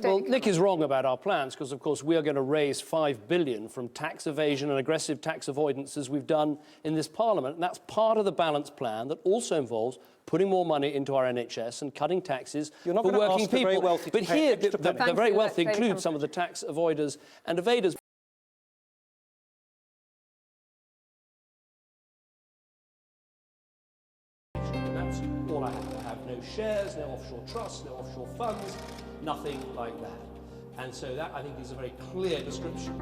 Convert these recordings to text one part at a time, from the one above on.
Well, Nick is wrong about our plans because, of course, we are going to raise $5 billion from tax evasion and aggressive tax avoidance as we've done in this Parliament. And that's part of the balanced plan that also involves putting more money into our NHS and cutting taxes for working people. Very wealthy but here, the very wealthy include some of the tax avoiders and evaders. That's all I have. I have no shares, no offshore trusts, no offshore funds, nothing like that. And so that, I think, is a very clear description.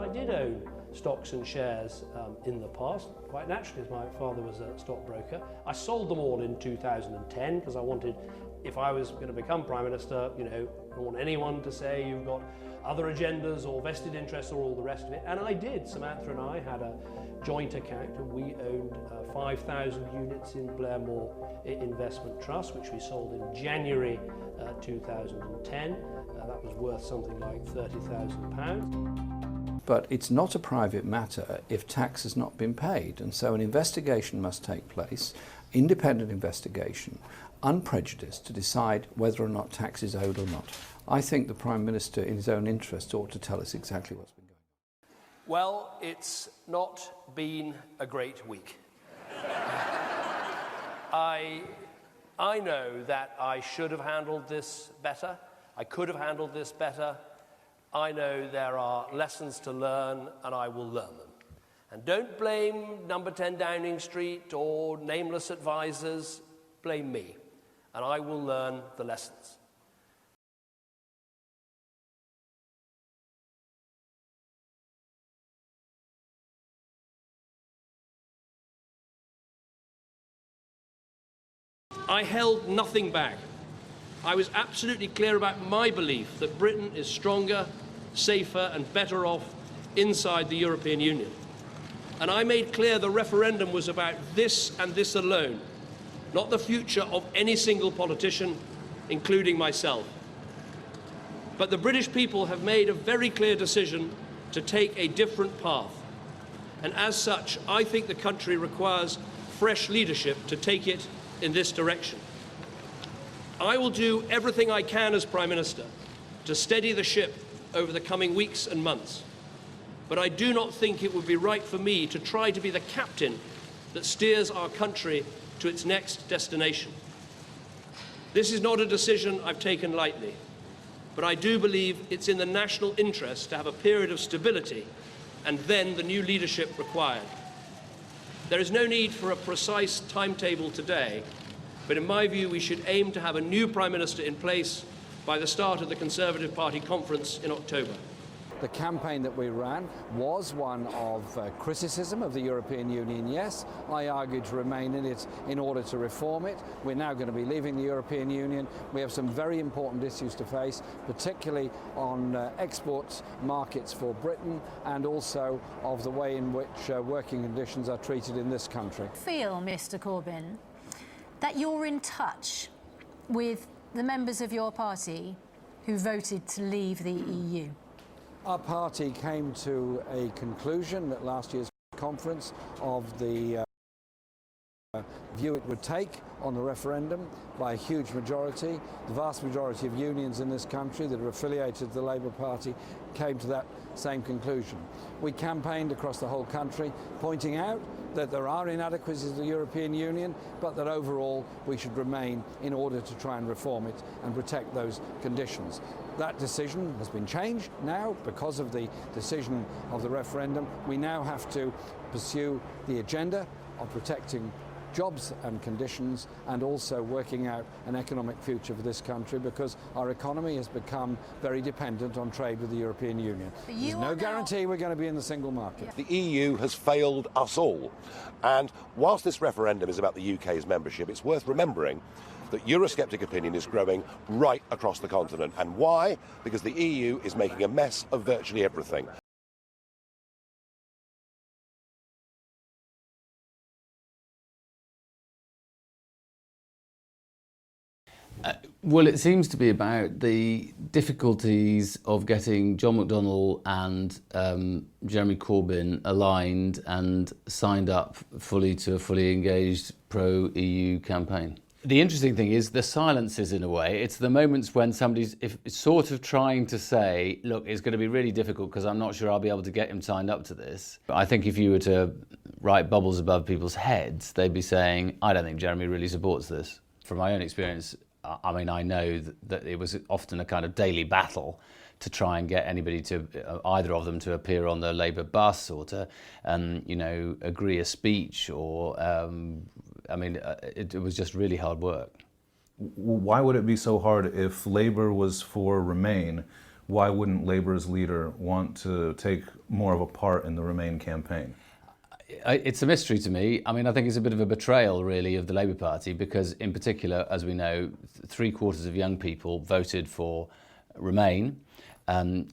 I did own stocks and shares in the past, quite naturally, as my father was a stockbroker. I sold them all in 2010 because I wanted, if I was going to become Prime Minister, you know, I don't want anyone to say you've got other agendas or vested interests or all the rest of it. And I did. Samantha and I had a joint account and we owned 5,000 units in Blairmore Investment Trust, which we sold in January 2010. That was worth something like £30,000. But it's not a private matter if tax has not been paid, and so an investigation must take place, independent investigation, unprejudiced, to decide whether or not tax is owed or not. I think the Prime Minister, in his own interest, ought to tell us exactly what's been going on. Well, it's not been a great week. I know that I should have handled this better. I could have handled this better. I know there are lessons to learn, and I will learn them. And don't blame number 10 Downing Street or nameless advisors. Blame me, and I will learn the lessons. I held nothing back. I was absolutely clear about my belief that Britain is stronger, safer and better off inside the European Union. And I made clear the referendum was about this and this alone, not the future of any single politician, including myself. But the British people have made a very clear decision to take a different path. And as such, I think the country requires fresh leadership to take it in this direction. I will do everything I can as Prime Minister to steady the ship over the coming weeks and months. But I do not think it would be right for me to try to be the captain that steers our country to its next destination. This is not a decision I've taken lightly, but I do believe it's in the national interest to have a period of stability and then the new leadership required. There is no need for a precise timetable today, but in my view, we should aim to have a new Prime Minister in place by the start of the Conservative Party conference in October. The campaign that we ran was one of criticism of the European Union, yes. I argued to remain in it in order to reform it. We're now going to be leaving the European Union. We have some very important issues to face, particularly on export markets for Britain and also of the way in which working conditions are treated in this country. Feel, Mr. Corbyn, that you're in touch with the members of your party who voted to leave the EU? Our party came to a conclusion at last year's conference of the view it would take on the referendum by a huge majority. The vast majority of unions in this country that are affiliated to the Labour Party came to that same conclusion. We campaigned across the whole country, pointing out that there are inadequacies of the European Union, but that overall we should remain in order to try and reform it and protect those conditions. That decision has been changed now because of the decision of the referendum. We now have to pursue the agenda of protecting jobs and conditions and also working out an economic future for this country, because our economy has become very dependent on trade with the European Union. There's no guarantee we're going to be in the single market. The EU has failed us all, and whilst this referendum is about the UK's membership, it's worth remembering that Eurosceptic opinion is growing right across the continent. And why? Because the EU is making a mess of virtually everything. Well, it seems to be about the difficulties of getting John McDonnell and Jeremy Corbyn aligned and signed up fully to a fully engaged pro-EU campaign. The interesting thing is the silences, in a way. It's the moments when somebody's sort of trying to say, look, it's going to be really difficult because I'm not sure I'll be able to get him signed up to this. But I think if you were to write bubbles above people's heads, they'd be saying, I don't think Jeremy really supports this. From my own experience, I mean, I know that it was often a kind of daily battle to try and get anybody to, either of them, to appear on the Labour bus or to, agree a speech or, it was just really hard work. Why would it be so hard if Labour was for Remain? Why wouldn't Labour's leader want to take more of a part in the Remain campaign? It's a mystery to me. I mean, I think it's a bit of a betrayal, really, of the Labour Party because, in particular, as we know, 3/4 of young people voted for Remain. And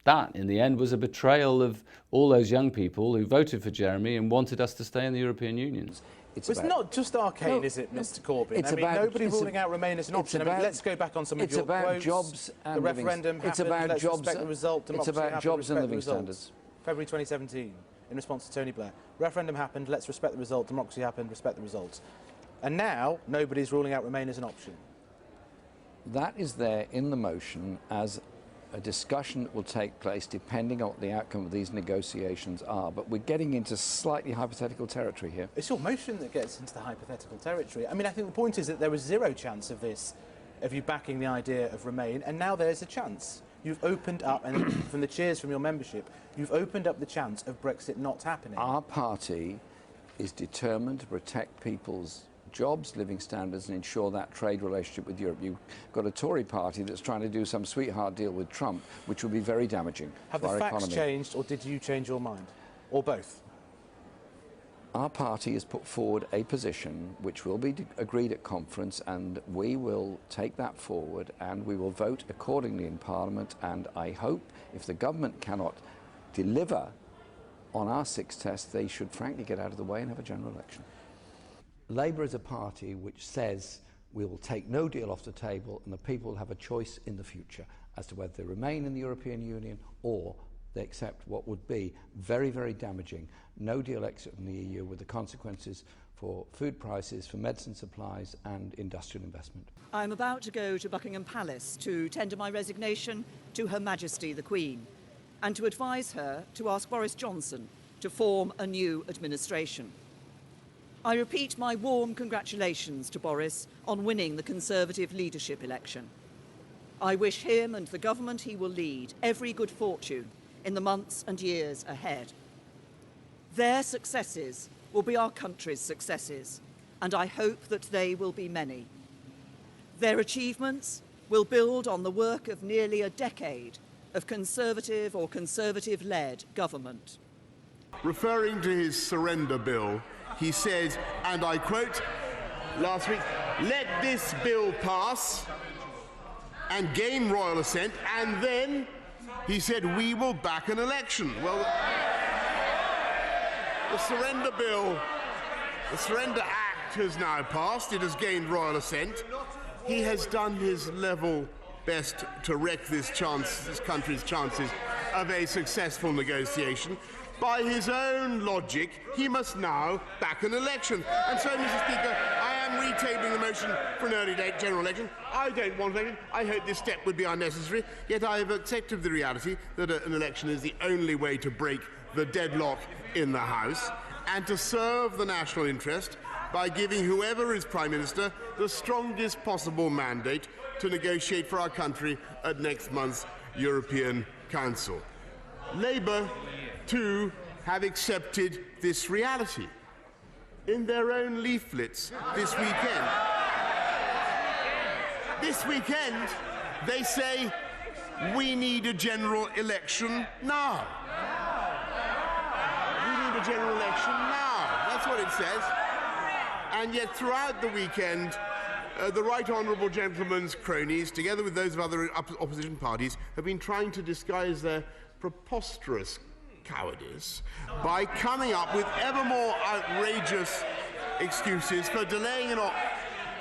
that, in the end, was a betrayal of all those young people who voted for Jeremy and wanted us to stay in the European Union. It's not just arcane, is it, Mr Corbyn? Nobody's ruling out Remain as an option. Let's go back on some of your quotes. It's about jobs and the referendum happened. It's about jobs. Respect the result. It's about jobs and living standards. February 2017, in response to Tony Blair. Referendum happened. Let's respect the result. Democracy happened. Respect the results. And now nobody's ruling out Remain as an option. That is there in the motion as a discussion that will take place depending on what the outcome of these negotiations are. But we're getting into slightly hypothetical territory here. It's your motion that gets into the hypothetical territory. I mean, I think the point is that there was zero chance of this, of you backing the idea of Remain, and now there's a chance. You've opened up, and from the cheers from your membership, you've opened up the chance of Brexit not happening. Our party is determined to protect people's jobs, living standards, and ensure that trade relationship with Europe. You've got a Tory party that's trying to do some sweetheart deal with Trump, which will be very damaging Have to our the facts economy. changed, or did you change your mind? Or both? Our party has put forward a position which will be agreed at conference, and we will take that forward and we will vote accordingly in Parliament. And I hope if the government cannot deliver on our 6 tests, they should frankly get out of the way and have a general election. Labour is a party which says we will take no deal off the table and the people will have a choice in the future as to whether they remain in the European Union or they accept what would be very, very damaging no deal exit from the EU with the consequences for food prices, for medicine supplies and industrial investment. I'm about to go to Buckingham Palace to tender my resignation to Her Majesty the Queen and to advise her to ask Boris Johnson to form a new administration. I repeat my warm congratulations to Boris on winning the Conservative leadership election. I wish him and the government he will lead every good fortune in the months and years ahead. Their successes will be our country's successes, and I hope that they will be many. Their achievements will build on the work of nearly a decade of Conservative or Conservative-led government. Referring to his surrender bill, he said, and I quote, last week, "Let this bill pass and gain royal assent, and then," he said, "we will back an election." Well, the surrender bill, the Surrender Act has now passed. It has gained royal assent. He has done his level best to wreck this country's chances of a successful negotiation. By his own logic, he must now back an election. And so, Mr. Speaker, I am retabling the motion for an early general election. I don't want an election. I hope this step would be unnecessary. Yet I have accepted the reality that an election is the only way to break the deadlock in the House and to serve the national interest by giving whoever is Prime Minister the strongest possible mandate to negotiate for our country at next month's European Council. Labour, too, have accepted this reality in their own leaflets this weekend. This weekend, they say, we need a general election now. We need a general election now. That's what it says. And yet, throughout the weekend, the right honourable gentleman's cronies, together with those of other opposition parties, have been trying to disguise their preposterous cowardice by coming up with ever more outrageous excuses for delaying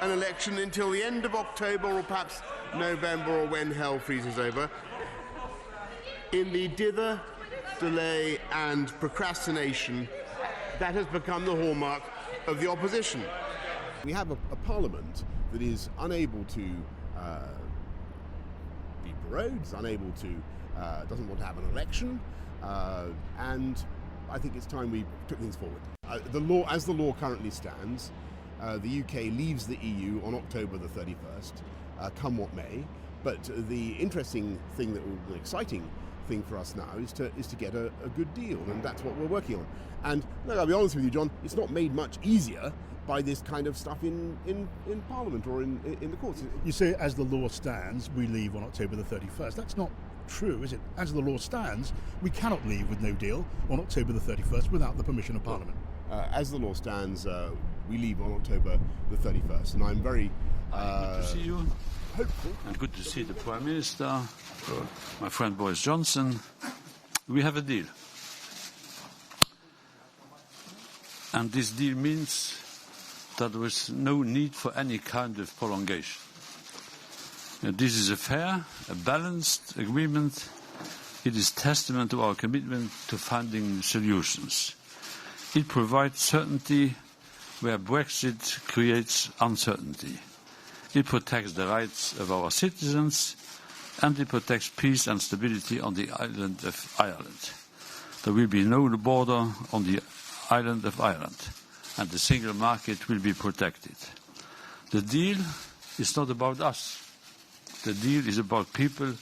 an election until the end of October or perhaps November or when hell freezes over. In the dither, delay and procrastination, that has become the hallmark of the opposition. We have a parliament that is unable to be prorogued, is unable to, doesn't want to have an election, and I think it's time we took things forward. As the law currently stands, the UK leaves the EU on October the 31st, come what may. But the interesting thing, the exciting thing for us now is to get a good deal, and that's what we're working on. And look, I'll be honest with you, John, it's not made much easier by this kind of stuff in Parliament or in the courts. You say, as the law stands, we leave on October the 31st. That's not true, is it? As the law stands, we cannot leave with no deal on October the 31st without the permission of Parliament. As the law stands, we leave on October the 31st, and I'm very good to see you. Hopeful. And good to see the Prime Minister, my friend Boris Johnson. We have a deal. And this deal means that there is no need for any kind of prolongation. This is a fair, a balanced agreement. It is testament to our commitment to finding solutions. It provides certainty where Brexit creates uncertainty. It protects the rights of our citizens, and it protects peace and stability on the island of Ireland. There will be no border on the island of Ireland, and the single market will be protected. The deal is not about us. The deal is about people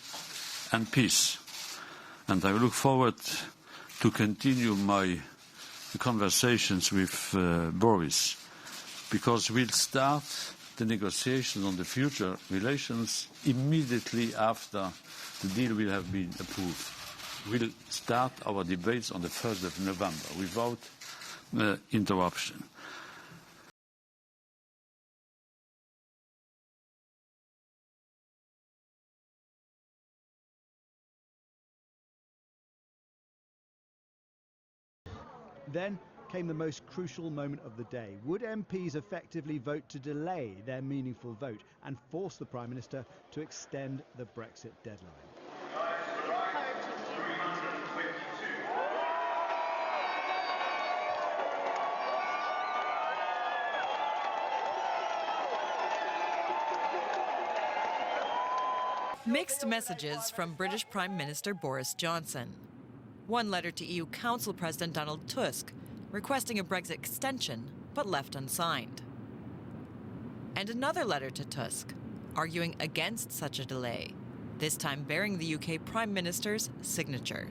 and peace. And I look forward to continue my conversations with Boris, because we'll start the negotiations on the future relations immediately after the deal will have been approved. We'll start our debates on the 1st of November without interruption. Then came the most crucial moment of the day. Would MPs effectively vote to delay their meaningful vote and force the Prime Minister to extend the Brexit deadline? Mixed messages from British Prime Minister Boris Johnson. One letter to EU Council President Donald Tusk requesting a Brexit extension, but left unsigned. And another letter to Tusk, arguing against such a delay, this time bearing the UK Prime Minister's signature.